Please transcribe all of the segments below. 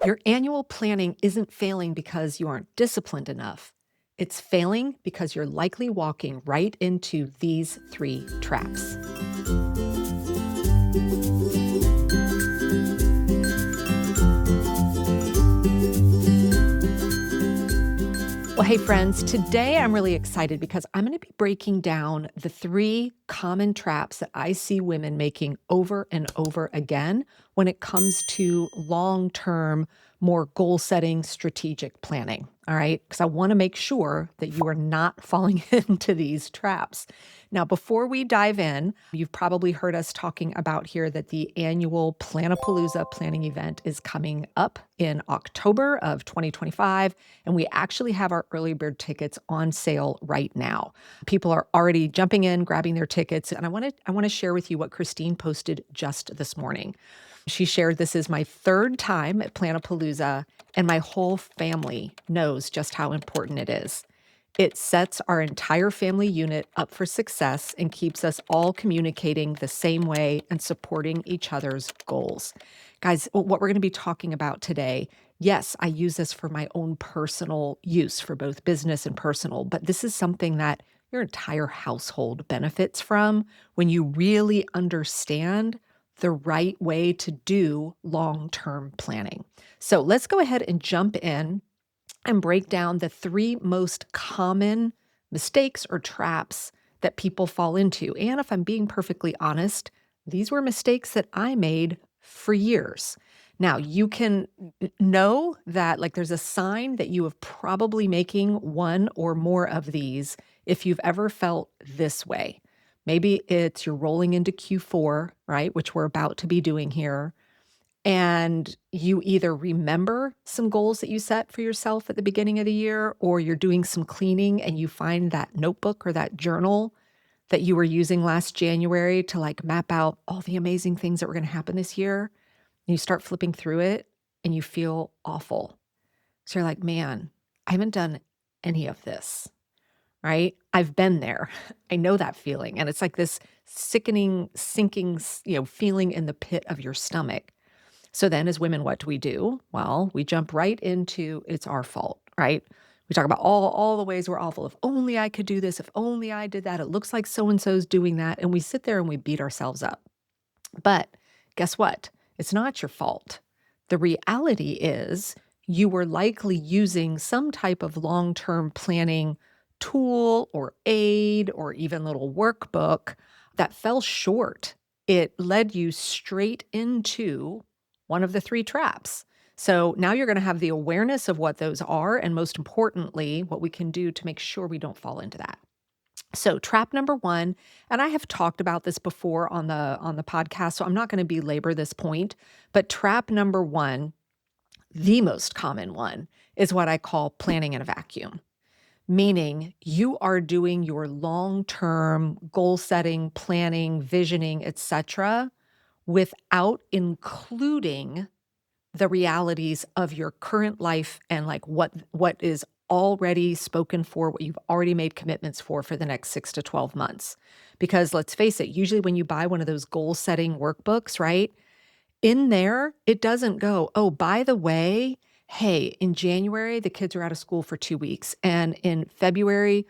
Your annual planning isn't failing because you aren't disciplined enough. It's failing because you're likely walking right into these three traps. Well, hey, friends, today I'm really excited because I'm going to be breaking down the three common traps that I see women making over and over again when it comes to long term, more goal setting, strategic planning. All right. Because I want to make sure that you are not falling into these traps. Now, before we dive in, you've probably heard us talking about here that the annual Planapalooza planning event is coming up in October of 2025. And we actually have our early bird tickets on sale right now. People are already jumping in, grabbing their tickets. And I want to share with you what Christine posted just this morning. She shared, "This is my third time at Planapalooza, and my whole family knows just how important it is. It sets our entire family unit up for success and keeps us all communicating the same way and supporting each other's goals." Guys, what we're going to be talking about today, yes, I use this for my own personal use for both business and personal, but this is something that your entire household benefits from when you really understand the right way to do long term planning. So let's go ahead and jump in and break down the three most common mistakes or traps that people fall into. And if I'm being perfectly honest, these were mistakes that I made for years. Now, you can know that like there's a sign that you have probably making one or more of these if you've ever felt this way. Maybe it's you're rolling into Q4, right, which we're about to be doing here, and you either remember some goals that you set for yourself at the beginning of the year, or you're doing some cleaning and you find that notebook or that journal that you were using last January to like map out all the amazing things that were going to happen this year. And you start flipping through it and you feel awful. So you're like, man, I haven't done any of this, right? I've been there. I know that feeling. And it's like this sickening, sinking, feeling in the pit of your stomach. So then as women, what do? Well, we jump right into it's our fault, right? We talk about all the ways we're awful. If only I could do this, if only I did that. It looks like so and so's doing that. And we sit there and we beat ourselves up. But guess what? It's not your fault. The reality is you were likely using some type of long-term planning tool or aid or even little workbook that fell short. It led you straight into one of the three traps. So now you're going to have the awareness of what those are, and most importantly, what we can do to make sure we don't fall into that. So trap number one, and I have talked about this before on the podcast, so I'm not going to belabor this point, but trap number one, the most common one, is what I call planning in a vacuum. Meaning you are doing your long-term goal setting, planning, visioning, etc., without including the realities of your current life and like what is already spoken for, what you've already made commitments for the next 6 to 12 months. Because let's face it, usually when you buy one of those goal setting workbooks, right? In there, it doesn't go, "Oh, by the way, hey, in January, the kids are out of school for 2 weeks. And in February,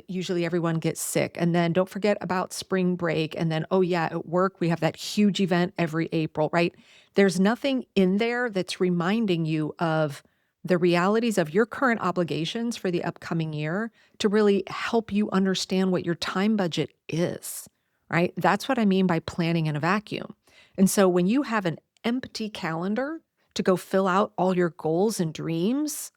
usually everyone gets sick. And then don't forget about spring break. And then, oh, yeah, at work, we have that huge event every April," right? There's nothing in there that's reminding you of the realities of your current obligations for the upcoming year to really help you understand what your time budget is, right? That's what I mean by planning in a vacuum. And so when you have an empty calendar to go fill out all your goals and dreams,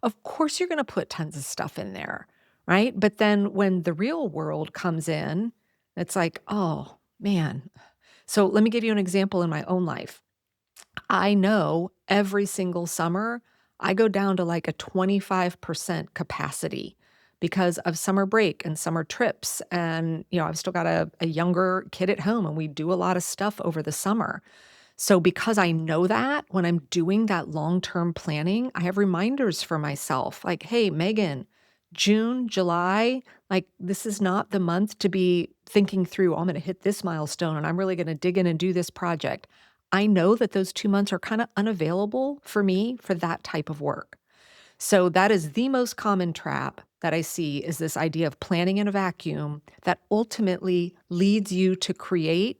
of course you're going to put tons of stuff in there, right? But then when the real world comes in, it's like, oh man. So let me give you an example in my own life. I know every single summer I go down to like a 25% capacity because of summer break and summer trips. And, I've still got a younger kid at home and we do a lot of stuff over the summer. So because I know that when I'm doing that long-term planning, I have reminders for myself like, hey, Megan, June, July, like this is not the month to be thinking through, "Oh, I'm going to hit this milestone and I'm really going to dig in and do this project." I know that those 2 months are kind of unavailable for me for that type of work. So that is the most common trap that I see is this idea of planning in a vacuum that ultimately leads you to create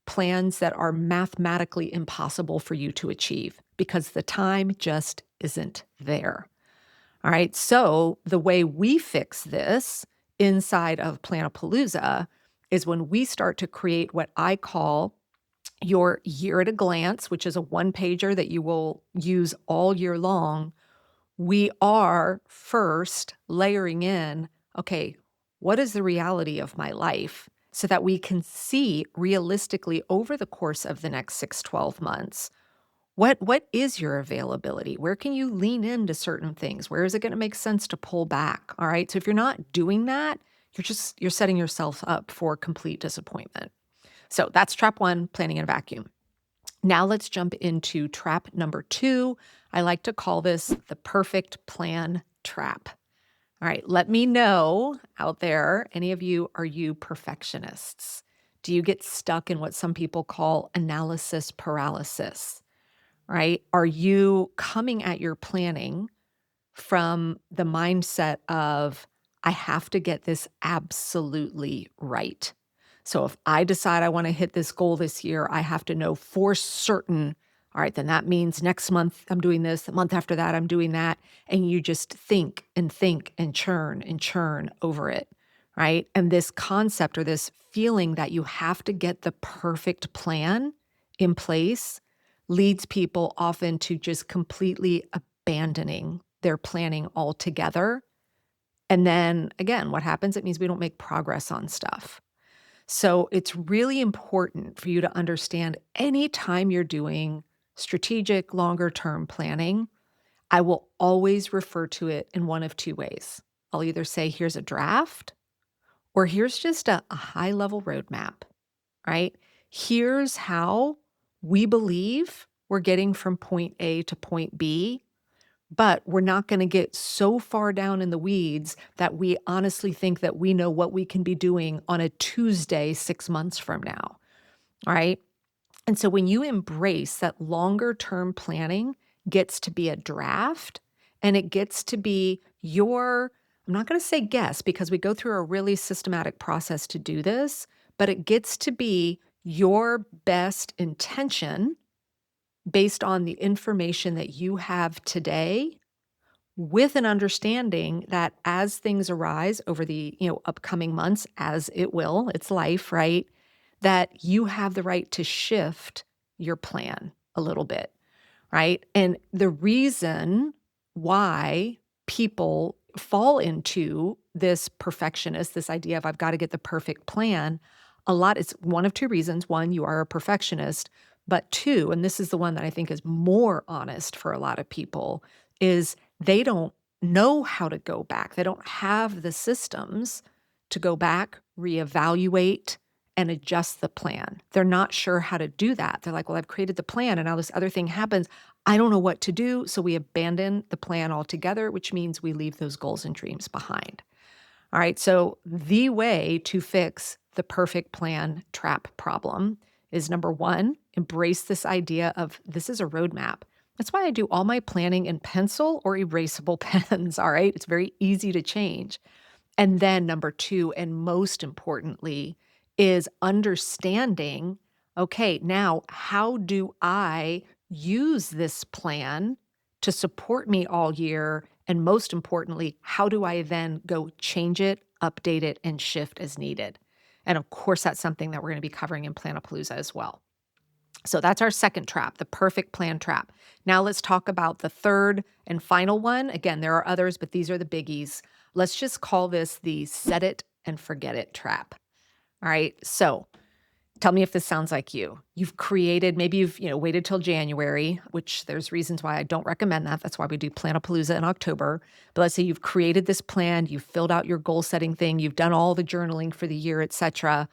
plans that are mathematically impossible for you to achieve because the time just isn't there. All right. So the way we fix this inside of Planapalooza is when we start to create what I call your year at a glance, which is a one pager that you will use all year long. We are first layering in, okay, what is the reality of my life so that we can see realistically over the course of the next 6, 12 months what is your availability? Where can you lean into certain things? Where is it going to make sense to pull back? All right. So if you're not doing that, you're setting yourself up for complete disappointment. So that's trap one, planning in a vacuum. Now let's jump into trap number two. I like to call this the perfect plan trap. All right, let me know out there, any of you, are you perfectionists? Do you get stuck in what some people call analysis paralysis? Right? Are you coming at your planning from the mindset of, I have to get this absolutely right. So if I decide I want to hit this goal this year, I have to know for certain, all right, then that means next month I'm doing this, the month after that I'm doing that. And you just think and churn over it, right? And this concept or this feeling that you have to get the perfect plan in place leads people often to just completely abandoning their planning altogether. And then again, what happens? It means we don't make progress on stuff. So it's really important for you to understand anytime you're doing strategic, longer term planning, I will always refer to it in one of two ways. I'll either say, here's a draft, or here's just a high level roadmap, right? Here's how we believe we're getting from point A to point B, but we're not going to get so far down in the weeds that we honestly think that we know what we can be doing on a Tuesday 6 months from now. All right. And so when you embrace that longer term planning gets to be a draft and it gets to be your, I'm not going to say guess because we go through a really systematic process to do this, but it gets to be your best intention based on the information that you have today with an understanding that as things arise over the, upcoming months, as it will, it's life, right? That you have the right to shift your plan a little bit, right? And the reason why people fall into this perfectionist, this idea of I've got to get the perfect plan, a lot, it's one of two reasons. One, you are a perfectionist, but two, and this is the one that I think is more honest for a lot of people, is they don't know how to go back. They don't have the systems to go back, reevaluate, and adjust the plan. They're not sure how to do that. They're like, well, I've created the plan and now this other thing happens. I don't know what to do. So we abandon the plan altogether, which means we leave those goals and dreams behind. All right. So the way to fix the perfect plan trap problem is number one, embrace this idea of this is a roadmap. That's why I do all my planning in pencil or erasable pens. All right. It's very easy to change. And then number two, and most importantly, is understanding, okay, now how do I use this plan to support me all year? And most importantly, how do I then go change it, update it, and shift as needed? And of course, that's something that we're going to be covering in Planapalooza as well. So that's our second trap, the perfect plan trap. Now let's talk about the third and final one. Again, there are others, but these are the biggies. Let's just call this the set it and forget it trap. All right. So tell me if this sounds like you. You've created, maybe you've, waited till January, which there's reasons why I don't recommend that. That's why we do Planapalooza in October. But let's say you've created this plan, you've filled out your goal setting thing, you've done all the journaling for the year, etc.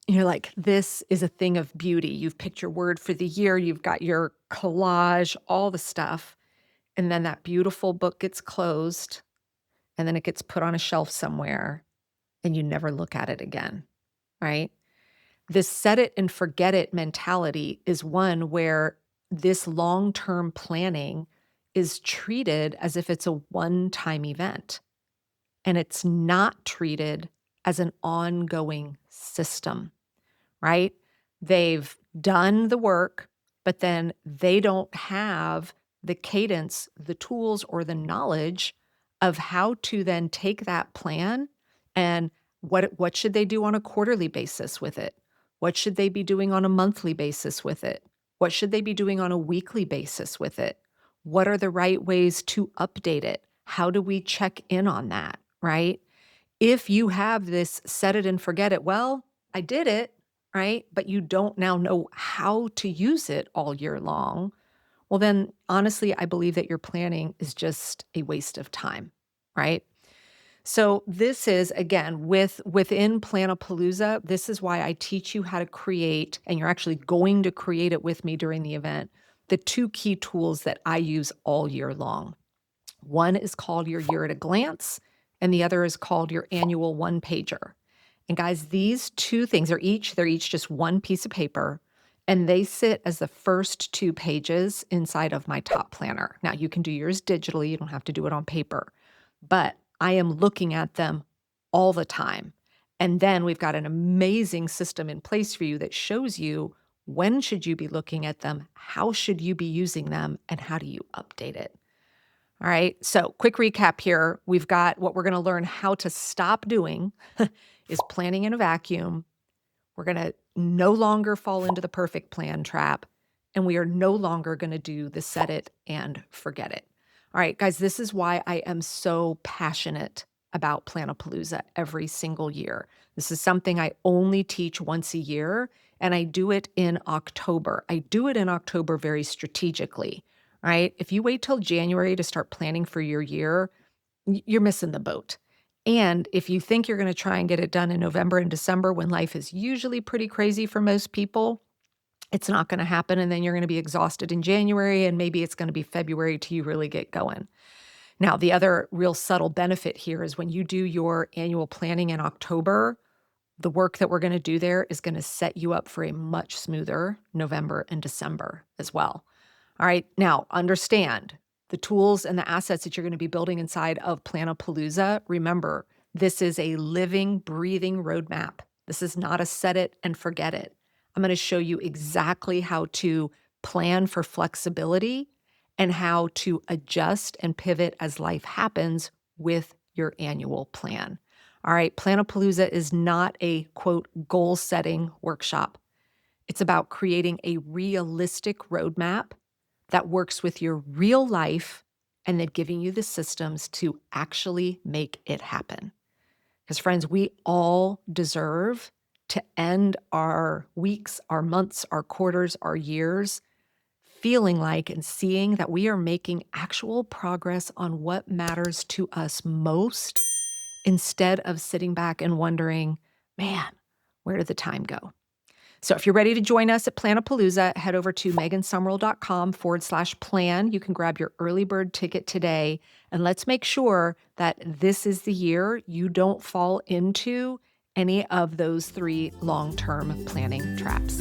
You're like, this is a thing of beauty. You've picked your word for the year. You've got your collage, all the stuff. And then that beautiful book gets closed and then it gets put on a shelf somewhere and you never look at it again, right? This set it and forget it mentality is one where this long-term planning is treated as if it's a one-time event, and it's not treated as an ongoing system, right? They've done the work, but then they don't have the cadence, the tools, or the knowledge of how to then take that plan and what should they do on a quarterly basis with it? What should they be doing on a monthly basis with it? What should they be doing on a weekly basis with it? What are the right ways to update it? How do we check in on that, right? If you have this set it and forget it, well, I did it, right? But you don't now know how to use it all year long. Well, then honestly, I believe that your planning is just a waste of time, right? So this is again within Planapalooza, this is why I teach you how to create, and you're actually going to create it with me during the event, the two key tools that I use all year long. One is called your year at a glance, and the other is called your annual one pager. And guys, these two things they're each just one piece of paper, and they sit as the first two pages inside of my top planner. Now, you can do yours digitally, you don't have to do it on paper, but I am looking at them all the time. And then we've got an amazing system in place for you that shows you when should you be looking at them, how should you be using them, and how do you update it. All right. So, quick recap here. We've got what we're going to learn how to stop doing is planning in a vacuum. We're going to no longer fall into the perfect plan trap. And we are no longer going to do the set it and forget it. All right, guys, this is why I am so passionate about Planapalooza every single year. This is something I only teach once a year, and I do it in October. I do it in October very strategically. Right? If you wait till January to start planning for your year, you're missing the boat. And if you think you're going to try and get it done in November and December when life is usually pretty crazy for most people, it's not going to happen. And then you're going to be exhausted in January, and maybe it's going to be February till you really get going. Now, the other real subtle benefit here is when you do your annual planning in October, the work that we're going to do there is going to set you up for a much smoother November and December as well. All right, now understand the tools and the assets that you're going to be building inside of Planapalooza. Remember, this is a living, breathing roadmap. This is not a set it and forget it. I'm going to show you exactly how to plan for flexibility and how to adjust and pivot as life happens with your annual plan. All right, Planapalooza is not a quote goal setting workshop. It's about creating a realistic roadmap that works with your real life and then giving you the systems to actually make it happen. Because, friends, we all deserve to end our weeks, our months, our quarters, our years feeling like and seeing that we are making actual progress on what matters to us most instead of sitting back and wondering, man, where did the time go? So if you're ready to join us at Planapalooza, head over to megansumrell.com/plan. You can grab your early bird ticket today, and let's make sure that this is the year you don't fall into any of those three long-term planning traps.